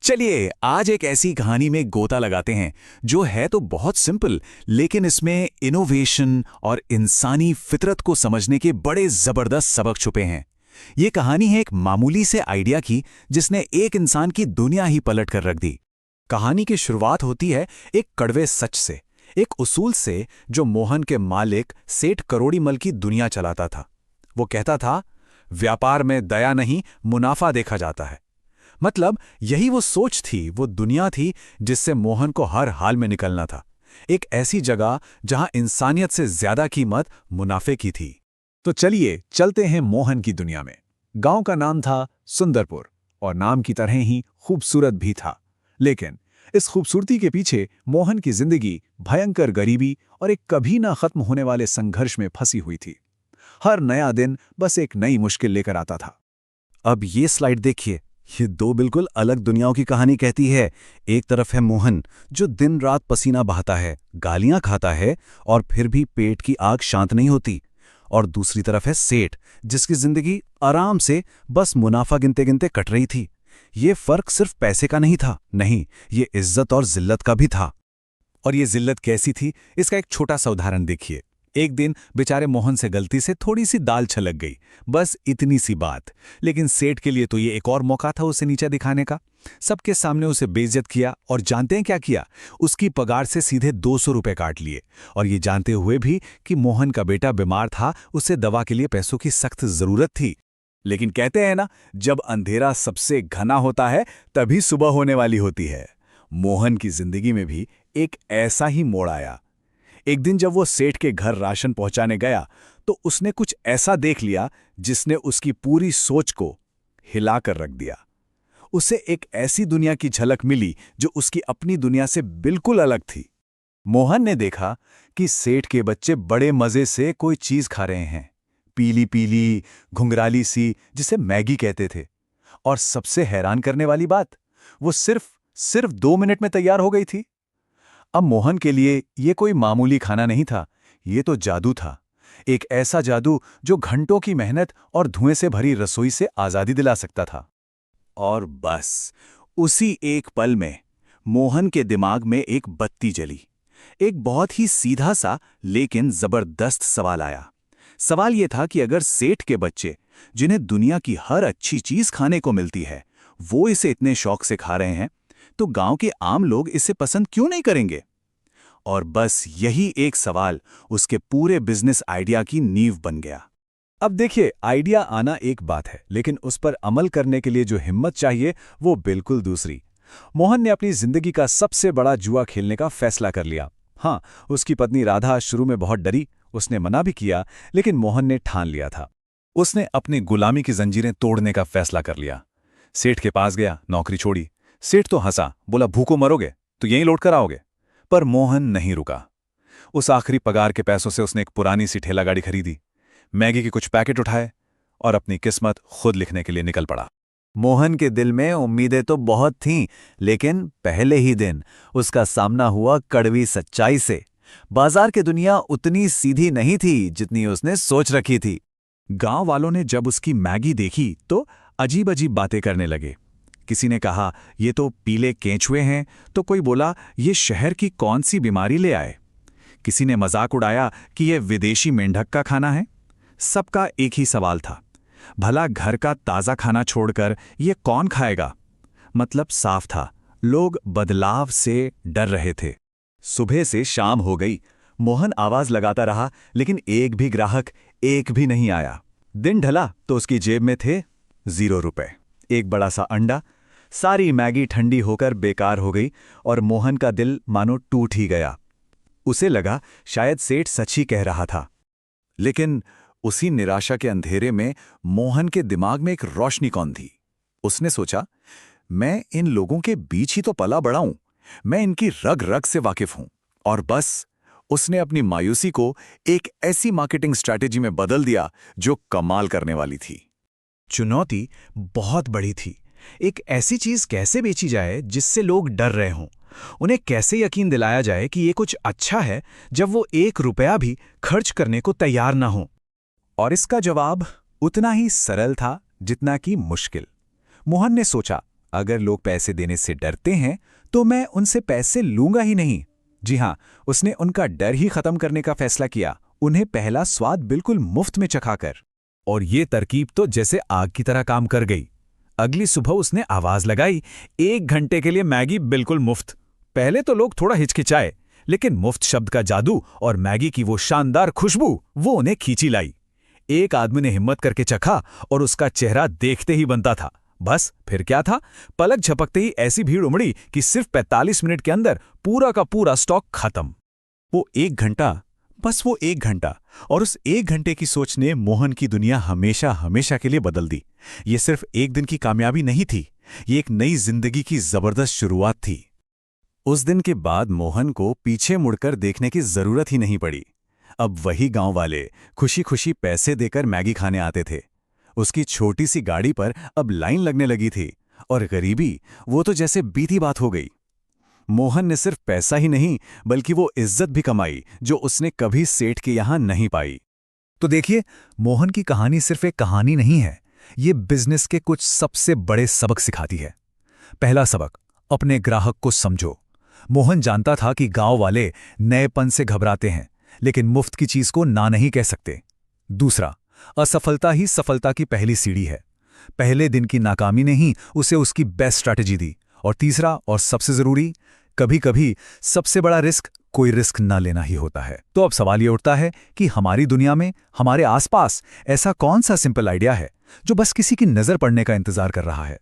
चलिए आज एक ऐसी कहानी में गोता लगाते हैं जो है तो बहुत सिंपल, लेकिन इसमें इनोवेशन और इंसानी फितरत को समझने के बड़े जबरदस्त सबक छुपे हैं। ये कहानी है एक मामूली से आइडिया की जिसने एक इंसान की दुनिया ही पलट कर रख दी। कहानी की शुरुआत होती है एक कड़वे सच से, एक उसूल से जो मोहन के मालिक सेठ करोड़ीमल की दुनिया चलाता था। वो कहता था, व्यापार में दया नहीं मुनाफा देखा जाता है। मतलब यही वो सोच थी, वो दुनिया थी जिससे मोहन को हर हाल में निकलना था। एक ऐसी जगह जहां इंसानियत से ज्यादा कीमत मुनाफे की थी। तो चलिए चलते हैं मोहन की दुनिया में। गांव का नाम था सुंदरपुर और नाम की तरह ही खूबसूरत भी था। लेकिन इस खूबसूरती के पीछे मोहन की जिंदगी भयंकर गरीबी और एक कभी ना खत्म होने वाले संघर्ष में फंसी हुई थी। हर नया दिन बस एक नई मुश्किल लेकर आता था। अब ये स्लाइड देखिए, ये दो बिल्कुल अलग दुनियाओं की कहानी कहती है। एक तरफ है मोहन जो दिन रात पसीना बहाता है, गालियां खाता है और फिर भी पेट की आग शांत नहीं होती। और दूसरी तरफ है सेठ जिसकी जिंदगी आराम से बस मुनाफा गिनते गिनते कट रही थी। ये फर्क सिर्फ पैसे का नहीं था, नहीं, ये इज्जत और जिल्लत का भी था। और ये जिल्लत कैसी थी, इसका एक छोटा सा उदाहरण देखिए। एक दिन बेचारे मोहन से गलती से थोड़ी सी दाल छलक गई, बस इतनी सी बात। लेकिन सेठ के लिए तो ये एक और मौका था उसे नीचा दिखाने का। सबके सामने उसे बेइज्जत किया और जानते हैं क्या किया? उसकी पगार से सीधे 200 रुपए काट लिए। और ये जानते हुए भी कि मोहन का बेटा बीमार था, उसे दवा के लिए पैसों की सख्त जरूरत थी। लेकिन कहते हैं ना, जब अंधेरा सबसे घना होता है तभी सुबह होने वाली होती है। मोहन की जिंदगी में भी एक ऐसा ही मोड़ आया। एक दिन जब वो सेठ के घर राशन पहुंचाने गया तो उसने कुछ ऐसा देख लिया जिसने उसकी पूरी सोच को हिलाकर रख दिया। उसे एक ऐसी दुनिया की झलक मिली जो उसकी अपनी दुनिया से बिल्कुल अलग थी। मोहन ने देखा कि सेठ के बच्चे बड़े मजे से कोई चीज खा रहे हैं, पीली पीली घुंघराली सी, जिसे मैगी कहते थे। और सबसे हैरान करने वाली बात, वो सिर्फ 2 मिनट में तैयार हो गई थी। अब मोहन के लिए ये कोई मामूली खाना नहीं था, ये तो जादू था। एक ऐसा जादू जो घंटों की मेहनत और धुएं से भरी रसोई से आजादी दिला सकता था। और बस उसी एक पल में मोहन के दिमाग में एक बत्ती जली। एक बहुत ही सीधा सा लेकिन जबरदस्त सवाल आया। सवाल यह था कि अगर सेठ के बच्चे, जिन्हें दुनिया की हर अच्छी चीज खाने को मिलती है, वो इसे इतने शौक से खा रहे हैं, तो गांव के आम लोग इसे पसंद क्यों नहीं करेंगे? और बस यही एक सवाल उसके पूरे बिजनेस आइडिया की नींव बन गया। अब देखिए, आइडिया आना एक बात है, लेकिन उस पर अमल करने के लिए जो हिम्मत चाहिए वो बिल्कुल दूसरी। मोहन ने अपनी जिंदगी का सबसे बड़ा जुआ खेलने का फैसला कर लिया। हाँ, उसकी पत्नी राधा शुरू में बहुत डरी, उसने मना भी किया, लेकिन मोहन ने ठान लिया था। उसने अपनी गुलामी की जंजीरें तोड़ने का फैसला कर लिया। सेठ के पास गया, नौकरी छोड़ी। सेठ तो हंसा, बोला भूखों मरोगे तो यहीं लौट कर आओगे। पर मोहन नहीं रुका। उस आखिरी पगार के पैसों से उसने एक पुरानी सी ठेला गाड़ी खरीदी, मैगी के कुछ पैकेट उठाए और अपनी किस्मत खुद लिखने के लिए निकल पड़ा। मोहन के दिल में उम्मीदें तो बहुत थीं, लेकिन पहले ही दिन उसका सामना हुआ कड़वी सच्चाई से। बाजार की दुनिया उतनी सीधी नहीं थी जितनी उसने सोच रखी थी। गांव वालों ने जब उसकी मैगी देखी तो अजीब अजीब बातें करने लगे। किसी ने कहा ये तो पीले केंचुए हैं, तो कोई बोला ये शहर की कौन सी बीमारी ले आए। किसी ने मजाक उड़ाया कि ये विदेशी मेंढक का खाना है। सबका एक ही सवाल था, भला घर का ताज़ा खाना छोड़कर ये कौन खाएगा? मतलब साफ था, लोग बदलाव से डर रहे थे। सुबह से शाम हो गई, मोहन आवाज लगाता रहा, लेकिन एक भी ग्राहक, एक भी नहीं आया। दिन ढला तो उसकी जेब में थे 0 रुपए, एक बड़ा सा अंडा। सारी मैगी ठंडी होकर बेकार हो गई और मोहन का दिल मानो टूट ही गया। उसे लगा शायद सेठ सच ही कह रहा था। लेकिन उसी निराशा के अंधेरे में मोहन के दिमाग में एक रोशनी कौन थी। उसने सोचा, मैं इन लोगों के बीच ही तो पला बड़ा हूं, मैं इनकी रग रग से वाकिफ हूं। और बस उसने अपनी मायूसी को एक ऐसी मार्केटिंग स्ट्रैटेजी में बदल दिया जो कमाल करने वाली थी। चुनौती बहुत बड़ी थी। एक ऐसी चीज कैसे बेची जाए जिससे लोग डर रहे हों? उन्हें कैसे यकीन दिलाया जाए कि ये कुछ अच्छा है जब वो 1 रुपया भी खर्च करने को तैयार ना हो? और इसका जवाब उतना ही सरल था जितना कि मुश्किल। मोहन ने सोचा, अगर लोग पैसे देने से डरते हैं तो मैं उनसे पैसे लूंगा ही नहीं। जी हाँ, उसने उनका डर ही खत्म करने का फैसला किया, उन्हें पहला स्वाद बिल्कुल मुफ्त में चखाकर। और ये तरकीब तो जैसे आग की तरह काम कर गई। अगली सुबह उसने आवाज लगाई, 1 घंटे के लिए मैगी बिल्कुल मुफ्त। पहले तो लोग थोड़ा हिचकिचाए, लेकिन मुफ्त शब्द का जादू और मैगी की वो शानदार खुशबू वो उन्हें खींची लाई। एक आदमी ने हिम्मत करके चखा और उसका चेहरा देखते ही बनता था। बस फिर क्या था, पलक झपकते ही ऐसी भीड़ उमड़ी कि सिर्फ 45 मिनट के अंदर पूरा का पूरा स्टॉक खत्म। वो 1 घंटा, बस वो 1 घंटा, और उस 1 घंटे की सोच ने मोहन की दुनिया हमेशा हमेशा के लिए बदल दी। ये सिर्फ एक दिन की कामयाबी नहीं थी, ये एक नई जिंदगी की जबरदस्त शुरुआत थी। उस दिन के बाद मोहन को पीछे मुड़कर देखने की जरूरत ही नहीं पड़ी। अब वही गांव वाले खुशी खुशी पैसे देकर मैगी खाने आते थे। उसकी छोटी सी गाड़ी पर अब लाइन लगने लगी थी, और गरीबी वो तो जैसे बीती बात हो गई। मोहन ने सिर्फ पैसा ही नहीं बल्कि वो इज्जत भी कमाई जो उसने कभी सेठ के यहां नहीं पाई। तो देखिए, मोहन की कहानी सिर्फ एक कहानी नहीं है, ये बिजनेस के कुछ सबसे बड़े सबक सिखाती है। पहला सबक, अपने ग्राहक को समझो। मोहन जानता था कि गांव वाले नएपन से घबराते हैं, लेकिन मुफ्त की चीज को ना नहीं कह सकते। दूसरा, असफलता ही सफलता की पहली सीढ़ी है। पहले दिन की नाकामी ने ही उसे उसकी बेस्ट स्ट्रैटेजी दी। और तीसरा और सबसे जरूरी, कभी कभी सबसे बड़ा रिस्क कोई रिस्क न लेना ही होता है। तो अब सवाल ये उठता है कि हमारी दुनिया में, हमारे आसपास ऐसा कौन सा सिंपल आइडिया है जो बस किसी की नजर पड़ने का इंतजार कर रहा है।